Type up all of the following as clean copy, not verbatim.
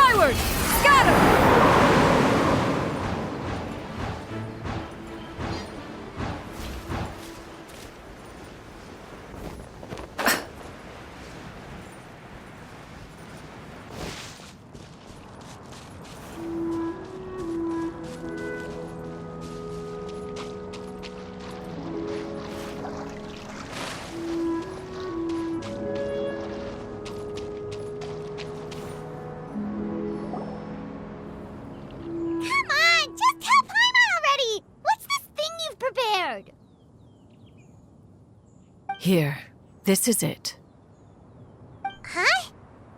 Skyward! Scatter! Here, this is it. Huh?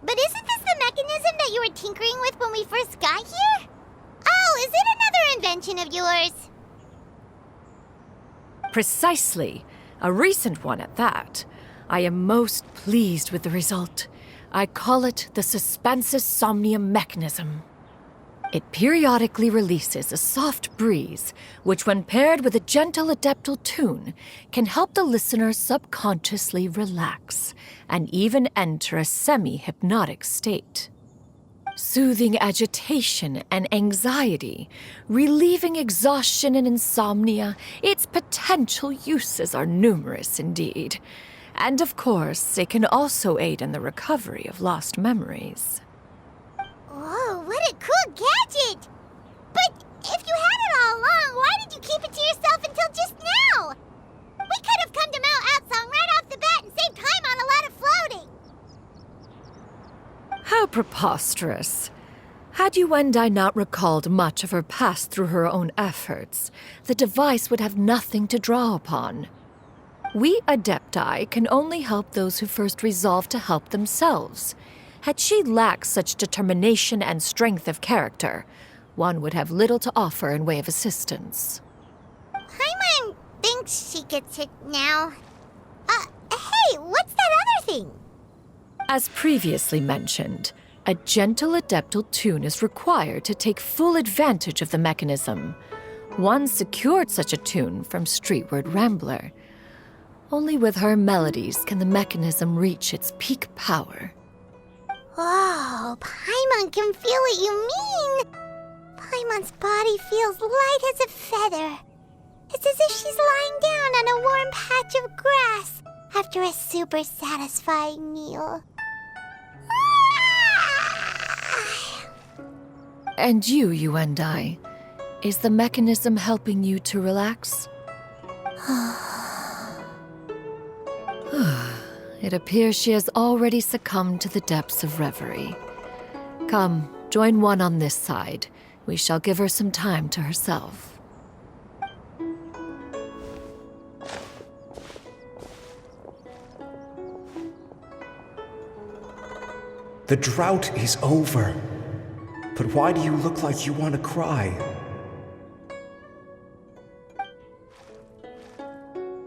But isn't this the mechanism that you were tinkering with when we first got here? Oh, is it another invention of yours? Precisely. A recent one at that. I am most pleased with the result. I call it the Suspensus Somnium mechanism. It periodically releases a soft breeze, which when paired with a gentle adeptal tune, can help the listener subconsciously relax and even enter a semi-hypnotic state. Soothing agitation and anxiety, relieving exhaustion and insomnia, its potential uses are numerous indeed. And of course, it can also aid in the recovery of lost memories. Whoa, what a cool gadget! But if you had it all along, why did you keep it to yourself until just now? We could have come to Mount Outsong right off the bat and saved time on a lot of floating. How preposterous. Had Yuendai not recalled much of her past through her own efforts, the device would have nothing to draw upon. We Adepti can only help those who first resolve to help themselves. Had she lacked such determination and strength of character, one would have little to offer in way of assistance. Paimon thinks she gets it now. Hey, what's that other thing? As previously mentioned, a gentle adeptal tune is required to take full advantage of the mechanism. One secured such a tune from Streetward Rambler. Only with her melodies can the mechanism reach its peak power. Whoa, Paimon can feel what you mean. Paimon's body feels light as a feather. It's as if she's lying down on a warm patch of grass after a super satisfying meal. And you, Yuendai, is the mechanism helping you to relax? It appears she has already succumbed to the depths of reverie. Come, join one on this side. We shall give her some time to herself. The drought is over. But why do you look like you want to cry?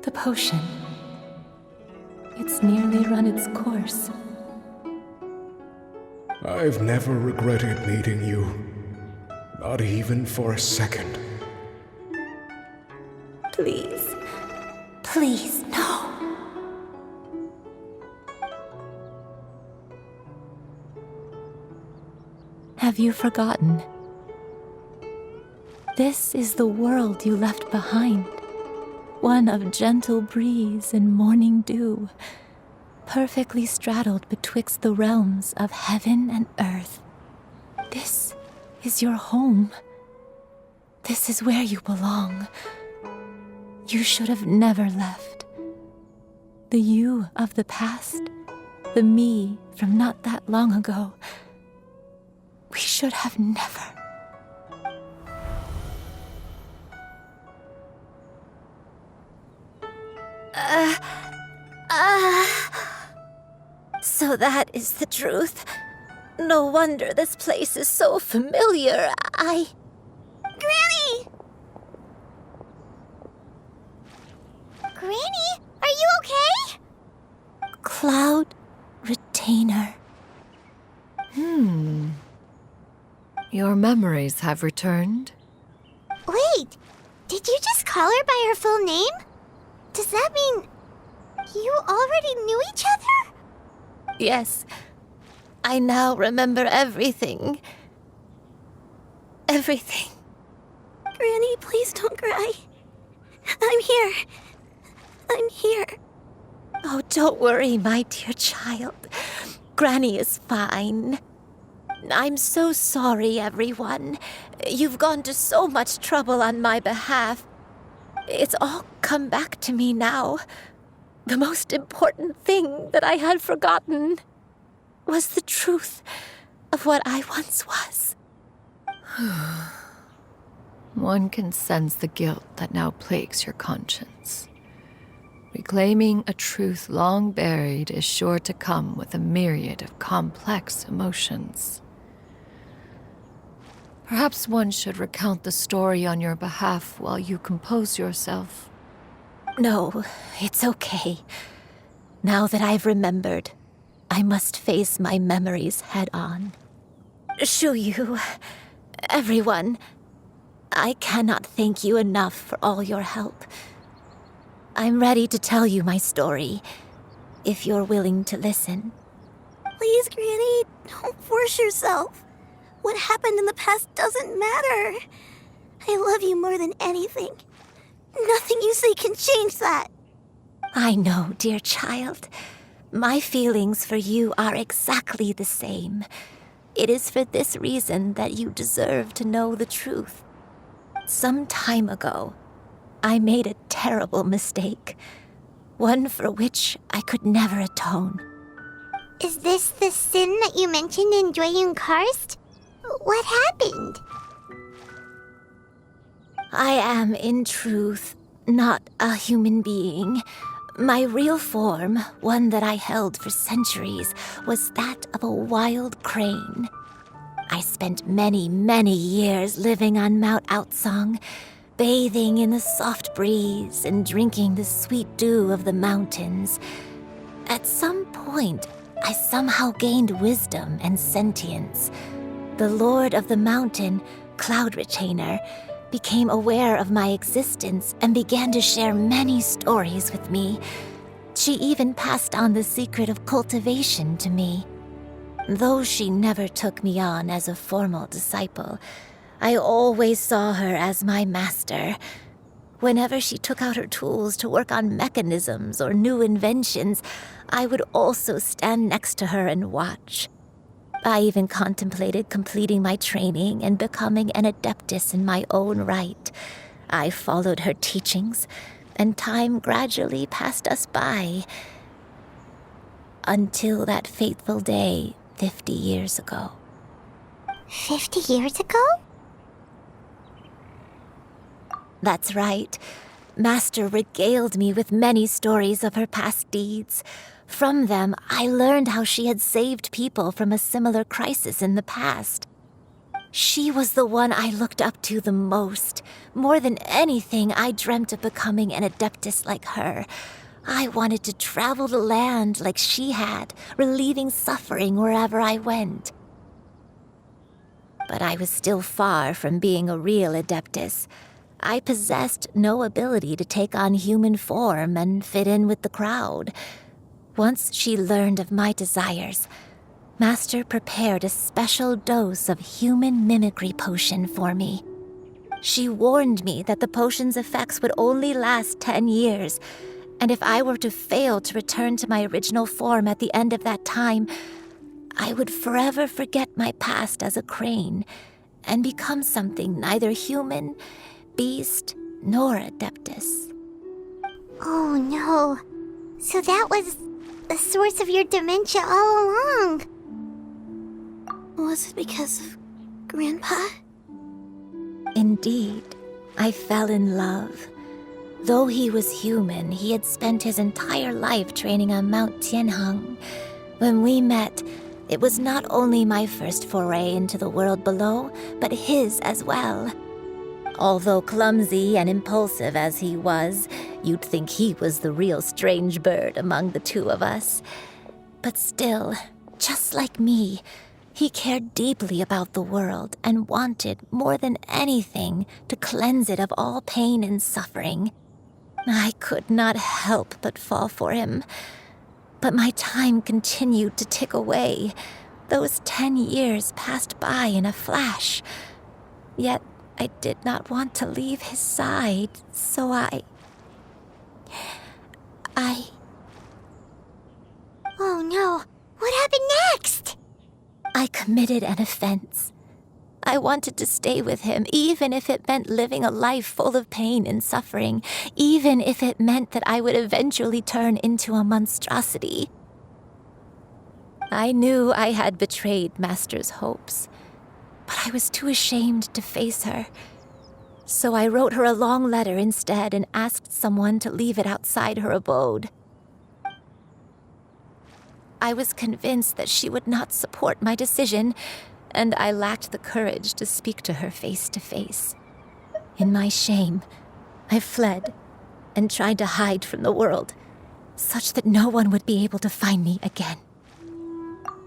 The potion. It's nearly run its course. I've never regretted meeting you. Not even for a second. Please. Please, no. Have you forgotten? This is the world you left behind. One of gentle breeze and morning dew, perfectly straddled betwixt the realms of heaven and earth. This is your home. This is where you belong. You should have never left. The you of the past, the me from not that long ago, we should have never. So that is the truth. No wonder this place is so familiar. Granny! Granny, are you okay? Cloud Retainer. Your memories have returned? Wait, did you just call her by her full name? Does that mean you already knew each other? Yes. I now remember everything. Everything. Granny, please don't cry. I'm here. I'm here. Oh, don't worry, my dear child. Granny is fine. I'm so sorry, everyone. You've gone to so much trouble on my behalf. It's all come back to me now. The most important thing that I had forgotten was the truth of what I once was. One can sense the guilt that now plagues your conscience. Reclaiming a truth long buried is sure to come with a myriad of complex emotions. Perhaps one should recount the story on your behalf while you compose yourself. No, it's okay. Now that I've remembered, I must face my memories head on. Shuyu, everyone, I cannot thank you enough for all your help. I'm ready to tell you my story, if you're willing to listen. Please, Granny, don't force yourself. What happened in the past doesn't matter. I love you more than anything. Nothing you say can change that. I know, dear child. My feelings for you are exactly the same. It is for this reason that you deserve to know the truth. Some time ago, I made a terrible mistake. One for which I could never atone. Is this the sin that you mentioned in Dwayne Karst? What happened? I am, in truth, not a human being. My real form, one that I held for centuries, was that of a wild crane. I spent many, many years living on Mount Outsong, bathing in the soft breeze and drinking the sweet dew of the mountains. At some point, I somehow gained wisdom and sentience. The Lord of the Mountain, Cloud Retainer, became aware of my existence and began to share many stories with me. She even passed on the secret of cultivation to me. Though she never took me on as a formal disciple, I always saw her as my master. Whenever she took out her tools to work on mechanisms or new inventions, I would also stand next to her and watch. I even contemplated completing my training and becoming an adeptus in my own right. I followed her teachings, and time gradually passed us by. Until that fateful day 50 years ago. 50 years ago? That's right. Master regaled me with many stories of her past deeds. From them, I learned how she had saved people from a similar crisis in the past. She was the one I looked up to the most. More than anything, I dreamt of becoming an adeptus like her. I wanted to travel the land like she had, relieving suffering wherever I went. But I was still far from being a real adeptus. I possessed no ability to take on human form and fit in with the crowd. Once she learned of my desires, Master prepared a special dose of human mimicry potion for me. She warned me that the potion's effects would only last 10 years, and if I were to fail to return to my original form at the end of that time, I would forever forget my past as a crane and become something neither human, beast, nor adeptus. Oh no. So that was the source of your dementia all along. Was it because of Grandpa? Indeed, I fell in love. Though he was human, he had spent his entire life training on Mount Tianheng. When we met, it was not only my first foray into the world below, but his as well. Although clumsy and impulsive as he was, you'd think he was the real strange bird among the two of us. But still, just like me, he cared deeply about the world and wanted, more than anything, to cleanse it of all pain and suffering. I could not help but fall for him. But my time continued to tick away. Those 10 years passed by in a flash. Yet I did not want to leave his side, so I... Oh no, what happened next? I committed an offense. I wanted to stay with him, even if it meant living a life full of pain and suffering, even if it meant that I would eventually turn into a monstrosity. I knew I had betrayed Master's hopes, but I was too ashamed to face her. So I wrote her a long letter instead and asked someone to leave it outside her abode. I was convinced that she would not support my decision, and I lacked the courage to speak to her face to face. In my shame, I fled and tried to hide from the world, such that no one would be able to find me again.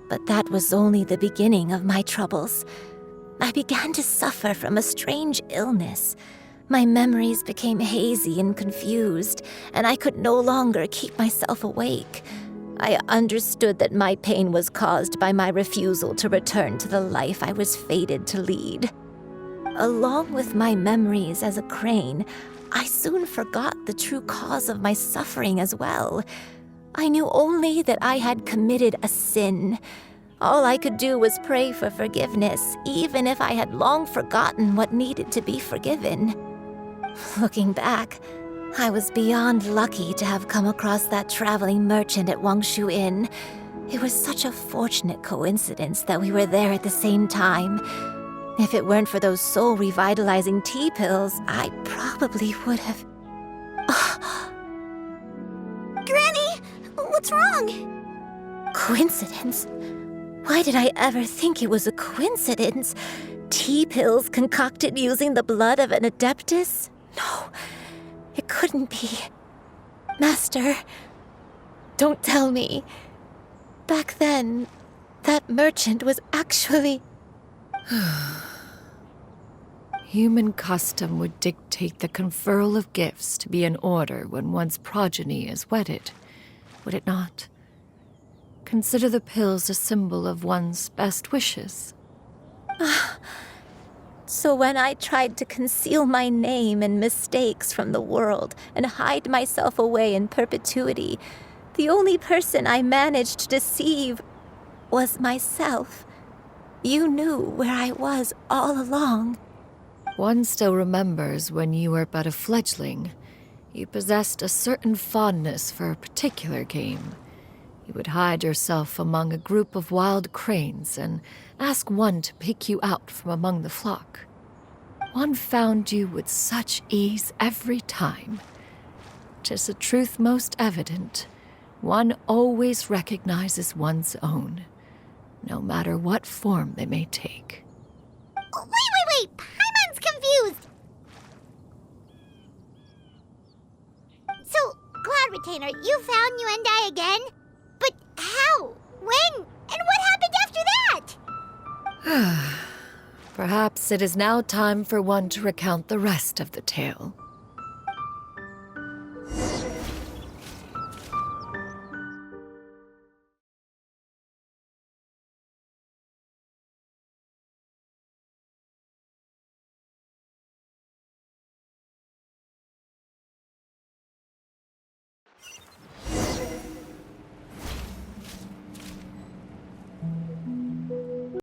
But that was only the beginning of my troubles. I began to suffer from a strange illness. My memories became hazy and confused, and I could no longer keep myself awake. I understood that my pain was caused by my refusal to return to the life I was fated to lead. Along with my memories as a crane, I soon forgot the true cause of my suffering as well. I knew only that I had committed a sin. All I could do was pray for forgiveness, even if I had long forgotten what needed to be forgiven. Looking back, I was beyond lucky to have come across that traveling merchant at Wangshu Inn. It was such a fortunate coincidence that we were there at the same time. If it weren't for those soul-revitalizing tea pills, I probably would have... Granny, what's wrong? Coincidence? Why did I ever think it was a coincidence? Tea pills concocted using the blood of an adeptus? No, it couldn't be. Master, don't tell me. Back then, that merchant was actually... Human custom would dictate the conferral of gifts to be in order when one's progeny is wedded, would it not? Consider the pills a symbol of one's best wishes. So when I tried to conceal my name and mistakes from the world and hide myself away in perpetuity, the only person I managed to deceive was myself. You knew where I was all along. One still remembers when you were but a fledgling. You possessed a certain fondness for a particular game. You would hide yourself among a group of wild cranes and ask one to pick you out from among the flock. One found you with such ease every time. 'Tis a truth most evident. One always recognizes one's own, no matter what form they may take. Wait! Paimon's confused! So, Cloud Retainer, you found Yuendai again? But how? When? And what happened after that? Perhaps it is now time for one to recount the rest of the tale.